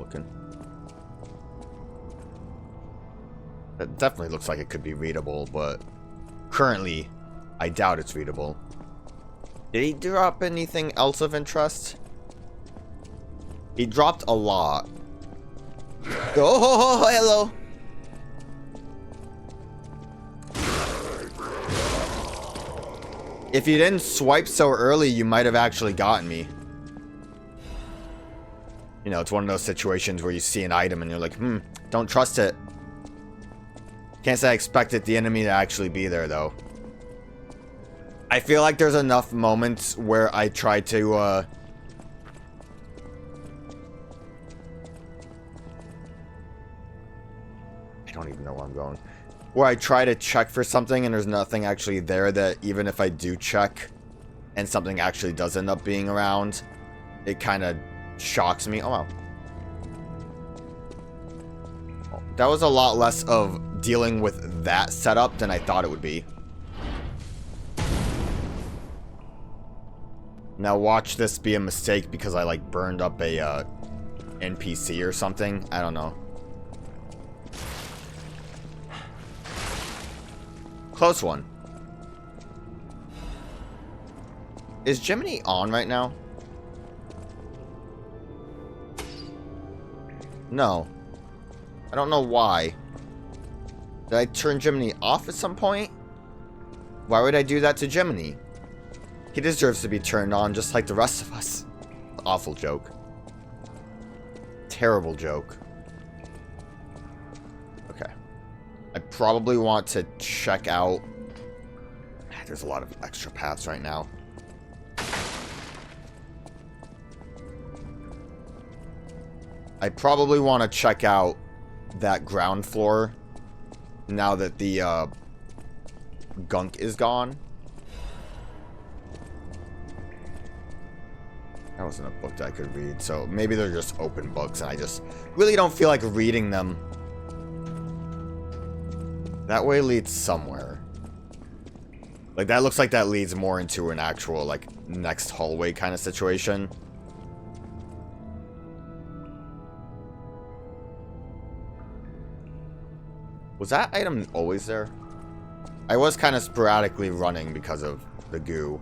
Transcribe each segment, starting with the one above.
broken. That definitely looks like it could be readable, but currently, I doubt it's readable. Did he drop anything else of interest? He dropped a lot. Oh, hello. If you didn't swipe so early, you might have actually gotten me. You know, it's one of those situations where you see an item and you're like, don't trust it. Can't say I expected the enemy to actually be there, though. I feel like there's enough moments where I try to, I don't even know where I'm going. Where I try to check for something and there's nothing actually there, that even if I do check and something actually does end up being around, it kind of shocks me. Oh, wow. That was a lot less of dealing with that setup than I thought it would be. Now watch this be a mistake because I like burned up a NPC or something. I don't know. Close one. Is Jiminy on right now? No. I don't know why. Did I turn Jiminy off at some point? Why would I do that to Jiminy? He deserves to be turned on just like the rest of us. Awful joke. Terrible joke. Okay. I probably want to check out... There's a lot of extra paths right now. I probably want to check out that ground floor now that the gunk is gone. That wasn't a book that I could read, so maybe they're just open books and I just really don't feel like reading them. That way leads somewhere. Like, that looks like that leads more into an actual, like, next hallway kind of situation. Was that item always there? I was kind of sporadically running because of the goo.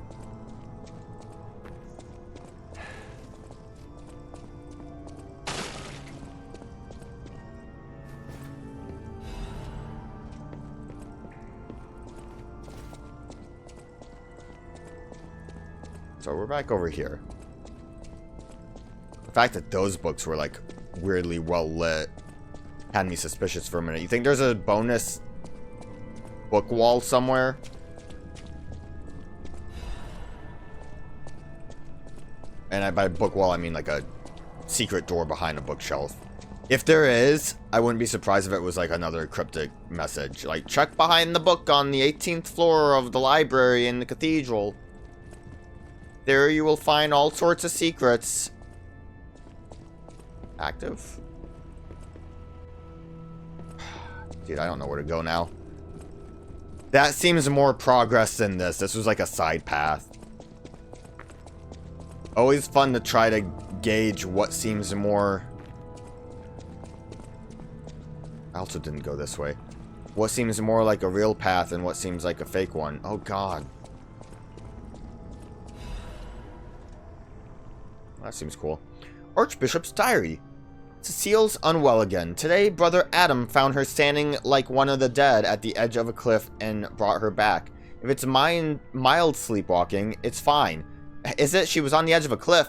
So we're back over here. The fact that those books were like weirdly well lit had me suspicious for a minute. You think there's a bonus book wall somewhere? And by book wall, I mean like a secret door behind a bookshelf. If there is, I wouldn't be surprised if it was like another cryptic message. Like, check behind the book on the 18th floor of the library in the cathedral. There you will find all sorts of secrets. Active? Dude, I don't know where to go now. That seems more progress than this. This was like a side path. Always fun to try to gauge what seems more... I also didn't go this way. What seems more like a real path and what seems like a fake one. Oh, God. That seems cool. Archbishop's diary. Cecile's unwell again. Today, Brother Adam found her standing like one of the dead at the edge of a cliff and brought her back. If it's mild sleepwalking, it's fine. Is it? She was on the edge of a cliff.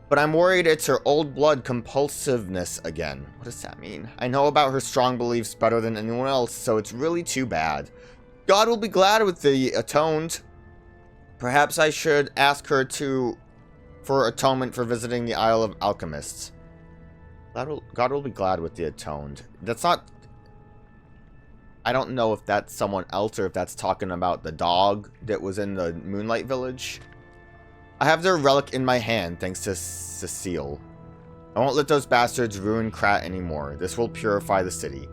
But I'm worried it's her old blood compulsiveness again. What does that mean? I know about her strong beliefs better than anyone else, so it's really too bad. God will be glad with the atoned. Perhaps I should ask her for atonement for visiting the Isle of Alchemists. God will be glad with the atoned. That's not... I don't know if that's someone else or if that's talking about the dog that was in the Moonlight Village. I have their relic in my hand, thanks to Cecile. I won't let those bastards ruin Krat anymore. This will purify the city.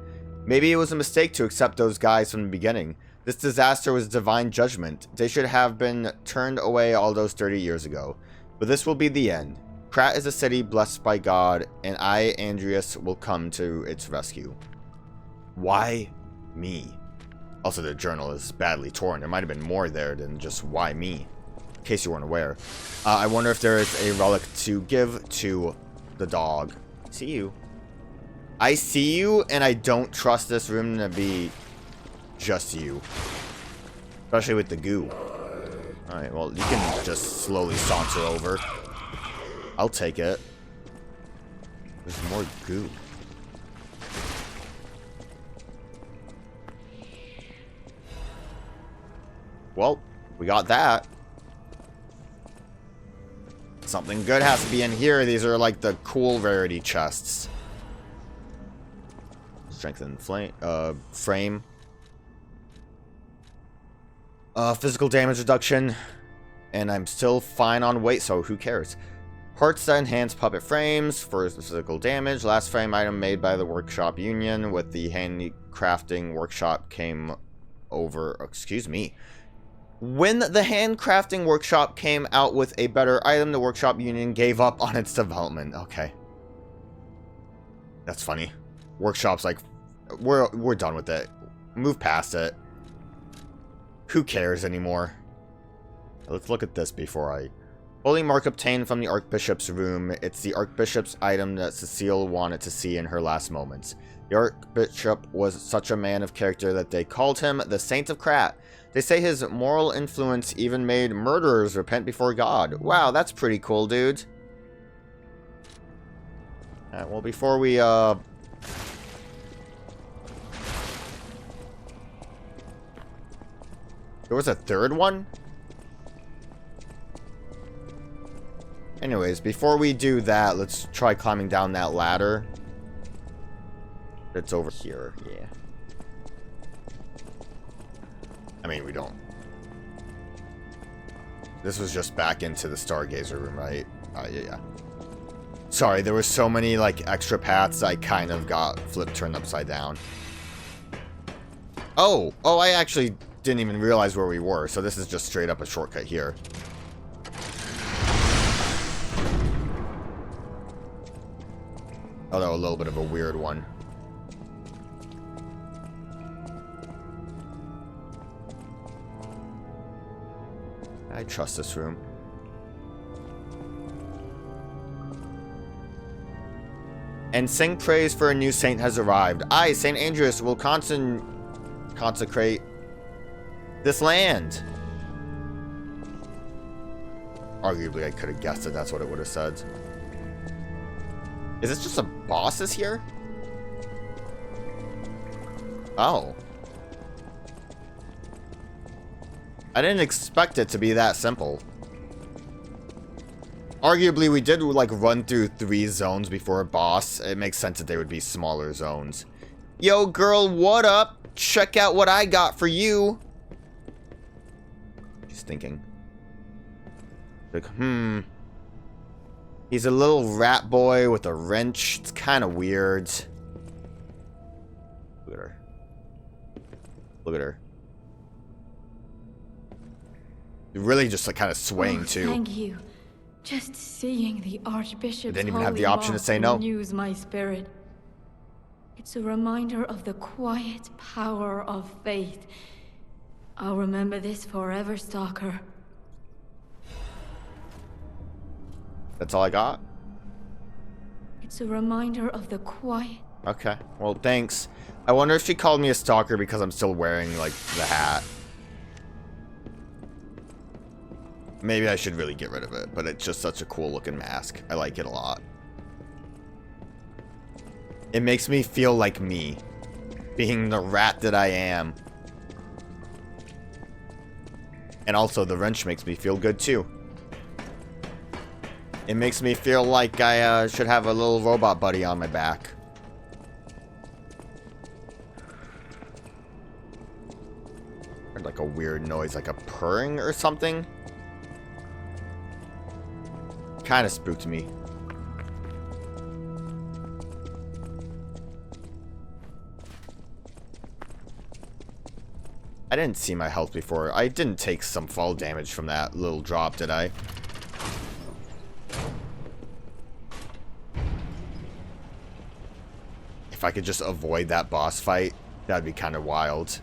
Maybe it was a mistake to accept those guys from the beginning. This disaster was divine judgment. They should have been turned away all those 30 years ago. But this will be the end. Krat is a city blessed by God, and I, Andreas, will come to its rescue. Why me? Also, the journal is badly torn. There might have been more there than just why me, in case you weren't aware. I wonder if there is a relic to give to the dog. See you. I see you, and I don't trust this room to be just you. Especially with the goo. Alright, well, you can just slowly saunter over. I'll take it. There's more goo. Well, we got that. Something good has to be in here. These are like the cool rarity chests. Strengthen frame. Physical damage reduction. And I'm still fine on weight, so who cares? Parts that enhance puppet frames for physical damage. Last frame item made by the workshop union with the handcrafting workshop came over. Excuse me. When the handcrafting workshop came out with a better item, the workshop union gave up on its development. Okay. That's funny. Workshop's like, we're done with it. Move past it. Who cares anymore? Let's look at this before I... Holy mark obtained from the Archbishop's room. It's the Archbishop's item that Cecile wanted to see in her last moments. The Archbishop was such a man of character that they called him the Saint of Krat. They say his moral influence even made murderers repent before God. Wow, that's pretty cool, dude. Alright, well, before we, There was a third one? Anyways, before we do that, let's try climbing down that ladder. It's over here, yeah. I mean, we don't. This was just back into the Stargazer room, right? Yeah. Sorry, there were so many, like, extra paths, I kind of got turned upside down. Oh, I actually didn't even realize where we were, so this is just straight up a shortcut here. Although a little bit of a weird one. I trust this room. And sing praise for a new saint has arrived. I, Saint Andreas, will consecrate this land. Arguably, I could have guessed that that's what it would have said. Is this just a bosses here? Oh. I didn't expect it to be that simple. Arguably, we did, like, run through 3 zones before a boss. It makes sense that they would be smaller zones. Yo, girl, what up? Check out what I got for you. She's thinking. Like, He's a little rat boy with a wrench. It's kind of weird. Look at her. Look at her. Really just like kind of swaying too. Thank you. Just seeing the Archbishop's didn't even have the option to say no. Renews my spirit. It's a reminder of the quiet power of faith. I'll remember this forever, Stalker. That's all I got? It's a reminder of the quiet... Okay, well, thanks. I wonder if she called me a stalker because I'm still wearing, like, the hat. Maybe I should really get rid of it, but it's just such a cool looking mask. I like it a lot. It makes me feel like me, being the rat that I am. And also, the wrench makes me feel good, too. It makes me feel like I should have a little robot buddy on my back. Heard like a weird noise, like a purring or something. Kind of spooked me. I didn't see my health before. I didn't take some fall damage from that little drop, did I? If I could just avoid that boss fight, that'd be kind of wild.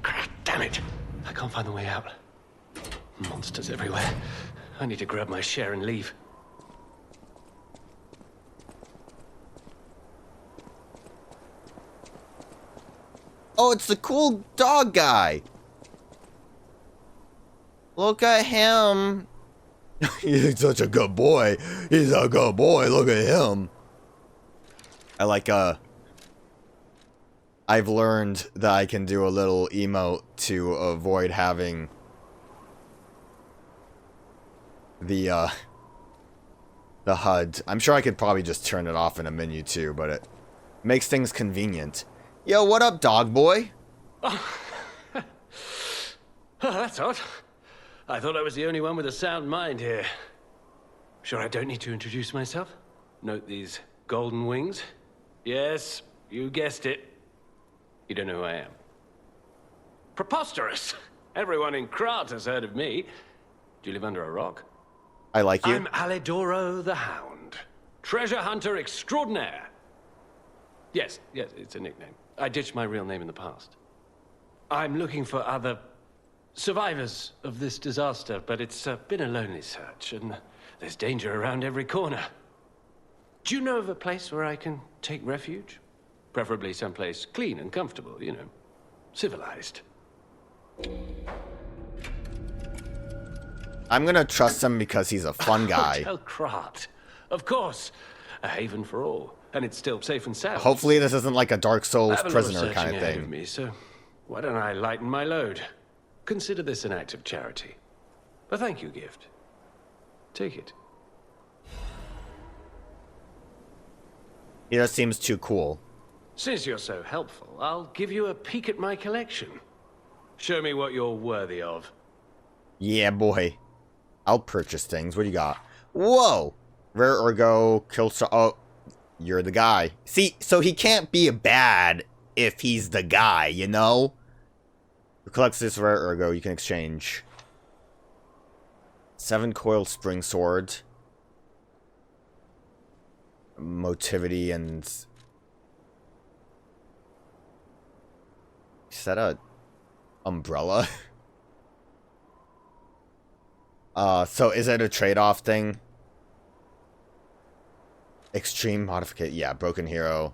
Krat, damn it! I can't find the way out. Monsters everywhere. I need to grab my share and leave. Oh, it's the cool dog guy. Look at him. He's such a good boy. He's a good boy. Look at him. I like, I've learned that I can do a little emote to avoid having the HUD. I'm sure I could probably just turn it off in a menu too, but it makes things convenient. Yo, what up, dog boy? Oh, that's odd. I thought I was the only one with a sound mind here. Sure I don't need to introduce myself? Note these golden wings? Yes, you guessed it. You don't know who I am. Preposterous! Everyone in Krat has heard of me. Do you live under a rock? I like you. I'm Alidoro the Hound. Treasure hunter extraordinaire. Yes, it's a nickname. I ditched my real name in the past. I'm looking for other survivors of this disaster, but it's been a lonely search, and there's danger around every corner. Do you know of a place where I can take refuge? Preferably someplace clean and comfortable, you know, civilized. I'm gonna trust him because he's a fun guy. Hotel Krat. Of course. A haven for all. And it's still safe and sound. Hopefully this isn't like a Dark Souls I have a lot prisoner of kind of searching ahead thing. of me, so why don't I lighten my load? Consider this an act of charity. A thank you gift. Take it. He just seems too cool. Since you're so helpful, I'll give you a peek at my collection. Show me what you're worthy of. Yeah, boy. I'll purchase things. What do you got? Whoa! Rare Ergo, kill so. Oh, you're the guy. See, so he can't be bad if he's the guy, you know? Who collects this Rare Ergo, you can exchange. 7-coiled spring sword. Motivity and... Is that a umbrella? So is it a trade-off thing? Extreme modification. Yeah, broken hero.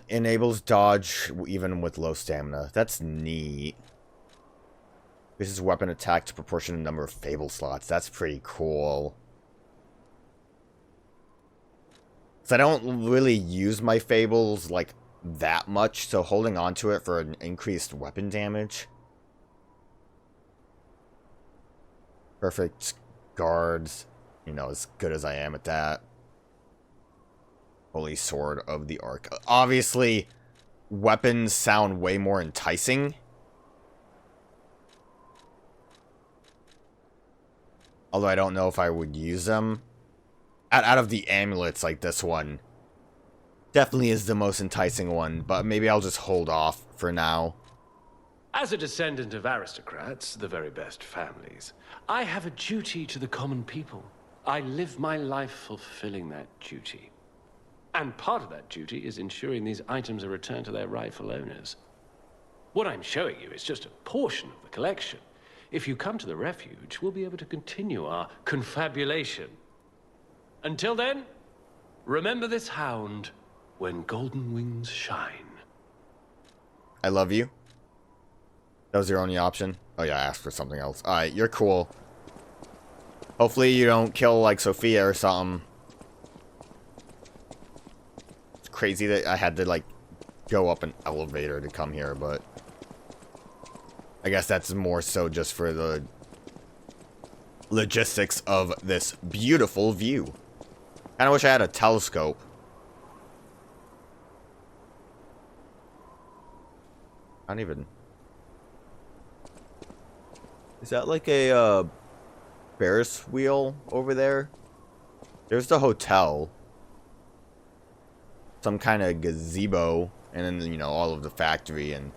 Enables dodge even with low stamina. That's neat. This is weapon attack to proportionate number of Fable slots. That's pretty cool. So I don't really use my Fables, like, that much, so holding on to it for an increased weapon damage. Perfect guards. You know, as good as I am at that. Holy Sword of the Arc. Obviously, weapons sound way more enticing. Although I don't know if I would use them. Out of the amulets, like this one, definitely is the most enticing one, but maybe I'll just hold off for now. As a descendant of aristocrats, the very best families, I have a duty to the common people. I live my life fulfilling that duty. And part of that duty is ensuring these items are returned to their rightful owners. What I'm showing you is just a portion of the collection. If you come to the refuge, we'll be able to continue our confabulation. Until then, remember this hound when golden wings shine. I love you. That was your only option? Oh yeah, I asked for something else. Alright, you're cool. Hopefully you don't kill, like, Sophia or something. It's crazy that I had to, like, go up an elevator to come here, but... I guess that's more so just for the logistics of this beautiful view. Kinda wish I had a telescope. I don't even... Is that like a, Ferris wheel over there? There's the hotel. Some kind of gazebo. And then, you know, all of the factory and...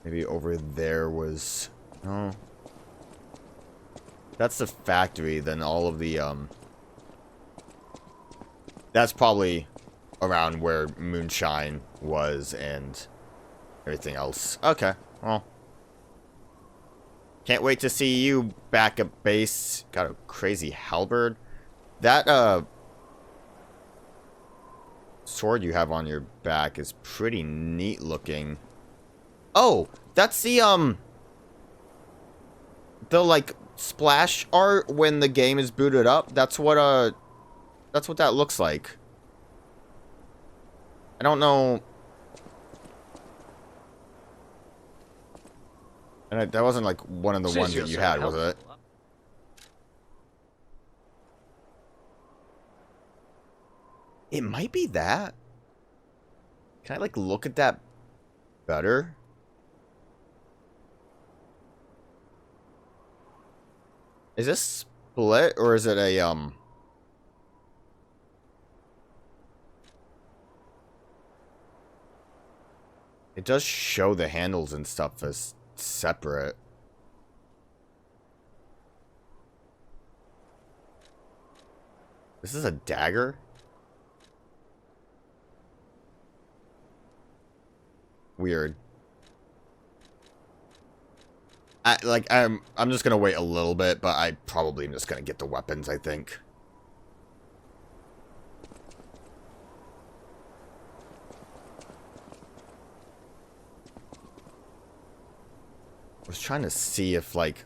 Maybe over there was... No. That's the factory, then all of the, That's probably around where Moonshine was and everything else. Okay, well. Can't wait to see you back at base. Got a crazy halberd. That, sword you have on your back is pretty neat looking. Oh, that's the, like, splash art when the game is booted up. That's what that looks like. I don't know. And that wasn't like one of the ones that you had, was it? It might be that. Can I like look at that better? Is this split or is it a It does show the handles and stuff as separate. This is a dagger? Weird. I'm just gonna wait a little bit, but I probably am just gonna get the weapons, I think. I was trying to see if, like,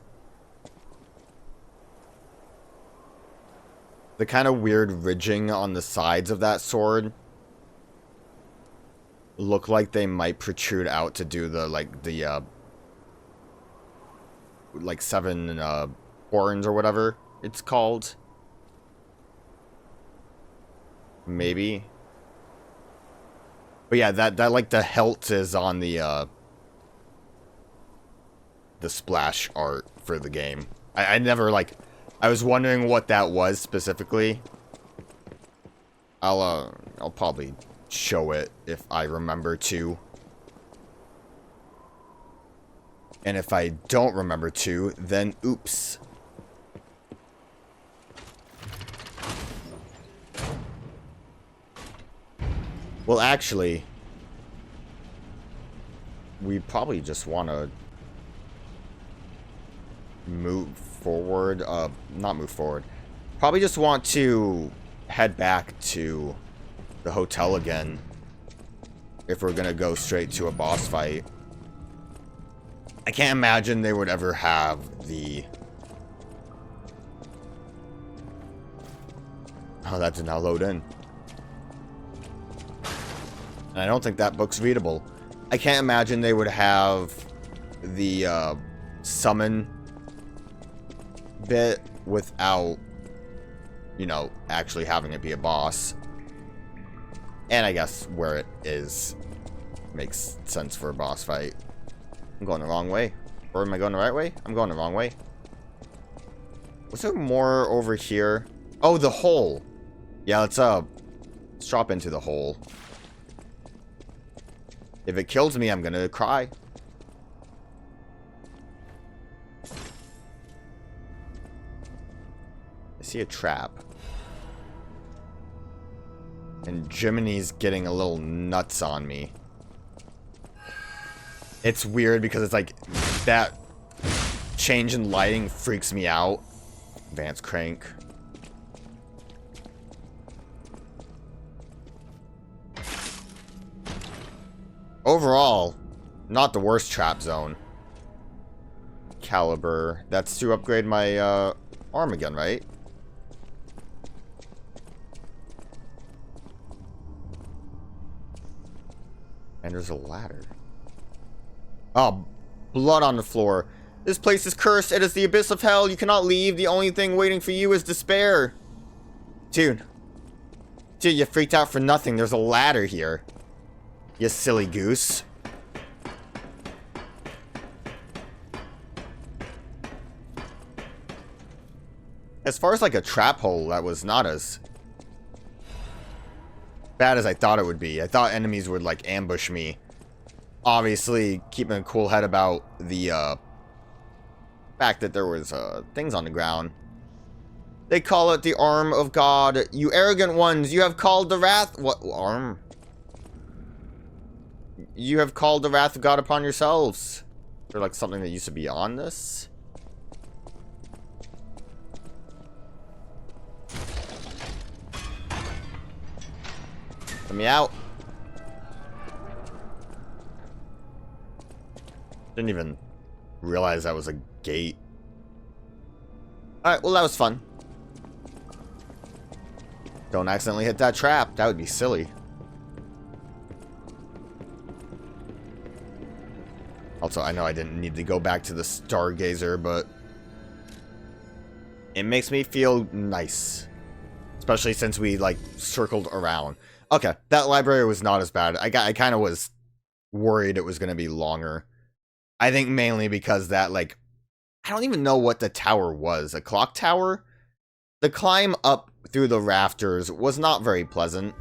the kind of weird ridging on the sides of that sword look like they might protrude out to do the, like 7 horns or whatever it's called. Maybe. But yeah, that like the hilt is on the splash art for the game. I never, like, I was wondering what that was specifically. I'll probably show it if I remember to. And if I don't remember to, then oops. Well, actually, we probably just want to move forward. Not move forward. Probably just want to head back to the hotel again if we're gonna go straight to a boss fight. I can't imagine they would ever have the... Oh, that did not load in. And I don't think that book's readable. I can't imagine they would have the summon bit without, you know, actually having it be a boss. And I guess where it is makes sense for a boss fight. I'm going the wrong way. Or am I going the right way? I'm going the wrong way. Was there more over here? Oh, the hole. Yeah, let's drop into the hole. If it kills me, I'm gonna cry. I see a trap. And Jiminy's getting a little nuts on me. It's weird because it's like that change in lighting freaks me out. Advance crank. Overall, not the worst trap zone. Caliber. That's to upgrade my arm again, right? And there's a ladder. Oh, blood on the floor. This place is cursed. It is the abyss of hell. You cannot leave. The only thing waiting for you is despair. Dude, you freaked out for nothing. There's a ladder here. You silly goose. As far as like a trap hole, that was not as bad as I thought it would be. I thought enemies would like ambush me obviously keeping a cool head about the fact that there was things on the ground. They call it the arm of God. You arrogant ones, you have called the wrath... What arm? You have called the wrath of God upon yourselves. Or like something that used to be on this? Let me out. Didn't even realize that was a gate. Alright, well that was fun. Don't accidentally hit that trap. That would be silly. Also, I know I didn't need to go back to the Stargazer, but it makes me feel nice. Especially since we, like, circled around. Okay, that library was not as bad. I kind of was worried it was going to be longer. I think mainly because that, like, I don't even know what the tower was. A clock tower? The climb up through the rafters was not very pleasant.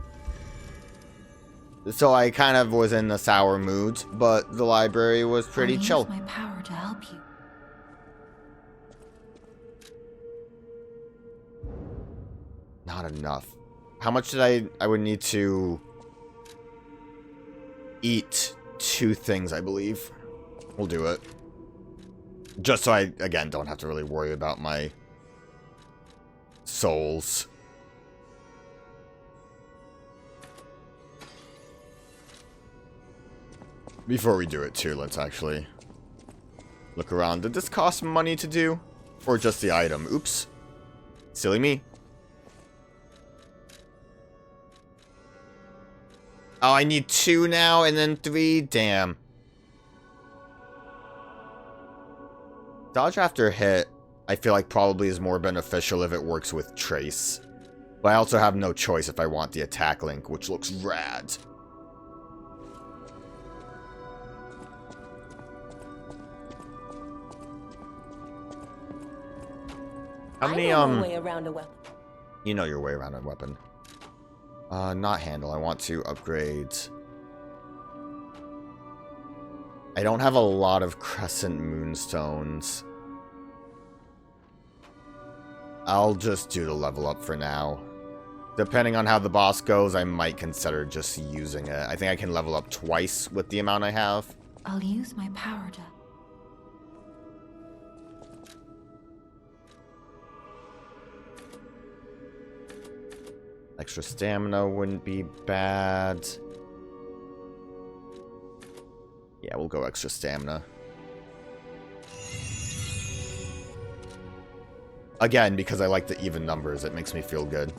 So I kind of was in a sour mood, but the library was pretty chill. I'll use my power to help you. Not enough. How much did I would need to eat 2 things, I believe. We'll do it. Just so I, again, don't have to really worry about my souls. Before we do it, too, let's actually look around. Did this cost money to do? Or just the item? Oops. Silly me. Oh, I need 2 now and then 3? Damn. Dodge after hit, I feel like probably is more beneficial if it works with Trace. But I also have no choice if I want the attack link, which looks rad. How many, I know my way around a weapon. You know your way around a weapon. Not handle. I want to upgrade. I don't have a lot of crescent moonstones. I'll just do the level up for now. Depending on how the boss goes, I might consider just using it. I think I can level up twice with the amount I have. I'll use my power to... Extra stamina wouldn't be bad. Yeah, we'll go extra stamina. Again, because I like the even numbers, it makes me feel good.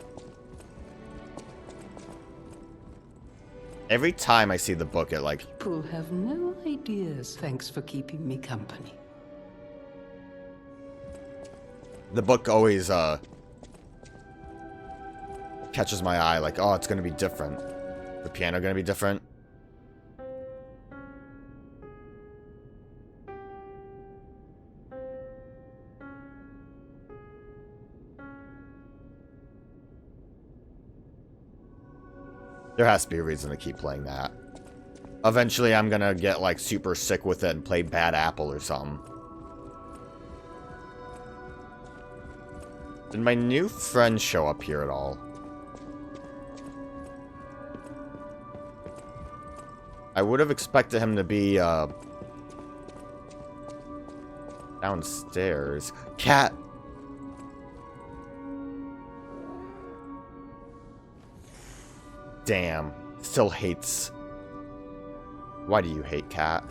Every time I see the book, it like... People have no ideas. Thanks for keeping me company. The book always, catches my eye, like, oh, it's gonna be different. The piano gonna be different. There has to be a reason to keep playing that. Eventually, I'm gonna get, like, super sick with it and play Bad Apple or something. Did my new friend show up here at all? I would have expected him to be, downstairs. Cat! Damn. Still hates. Why do you hate Cat?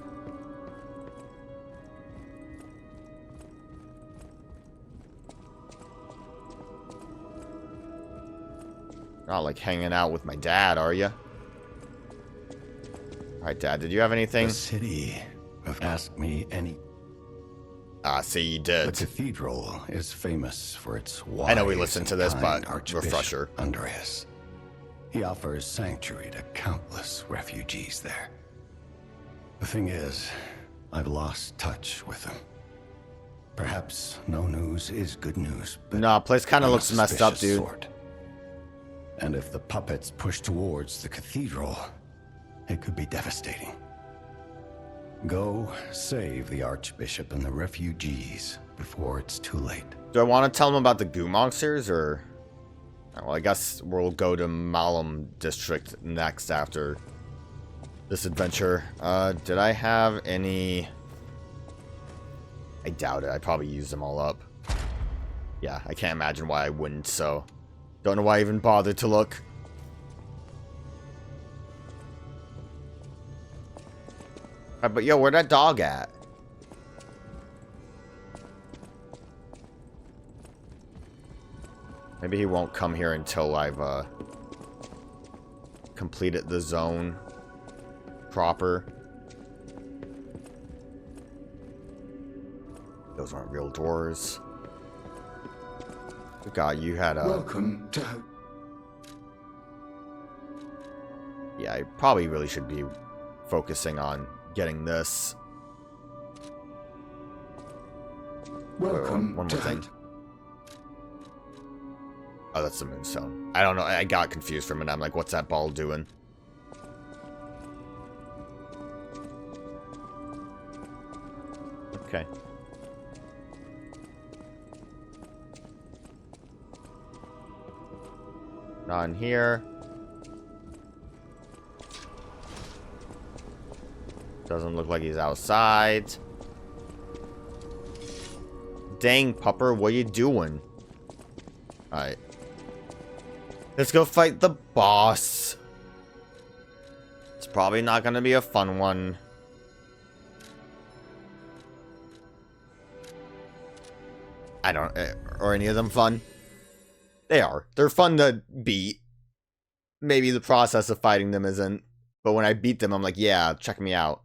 Not like hanging out with my dad, are you? Alright, Dad, did you have anything? The city asked me any... Ah, see, you did. The cathedral is famous for its wise I know we listened to this, and but kind Archbishop refresher. Andreas. He offers sanctuary to countless refugees there. The thing is, I've lost touch with him. Perhaps no news is good news, but Nah, place kind of I'm a looks messed up, suspicious dude. sort. And if the puppets push towards the cathedral, it could be devastating. Go save the Archbishop and the refugees before it's too late. Do I want to tell them about the goo monsters, or... Well, I guess we'll go to Malum District next after this adventure. Did I have any... I doubt it. I probably used them all up. Yeah, I can't imagine why I wouldn't, so... Don't know why I even bothered to look. But yo, where'd that dog at? Maybe he won't come here until I've completed the zone proper. Those aren't real doors. God, you had a... Welcome to... Yeah, I probably really should be focusing on getting this. Welcome one to... more thing. Oh, that's the moonstone. I don't know. I got confused for a minute. I'm like, what's that ball doing? Okay. Not in here. Doesn't look like he's outside. Dang, Pupper, what are you doing? Alright. Let's go fight the boss. It's probably not going to be a fun one. I don't... Are any of them fun? They are. They're fun to beat. Maybe the process of fighting them isn't. But when I beat them, I'm like, yeah, check me out.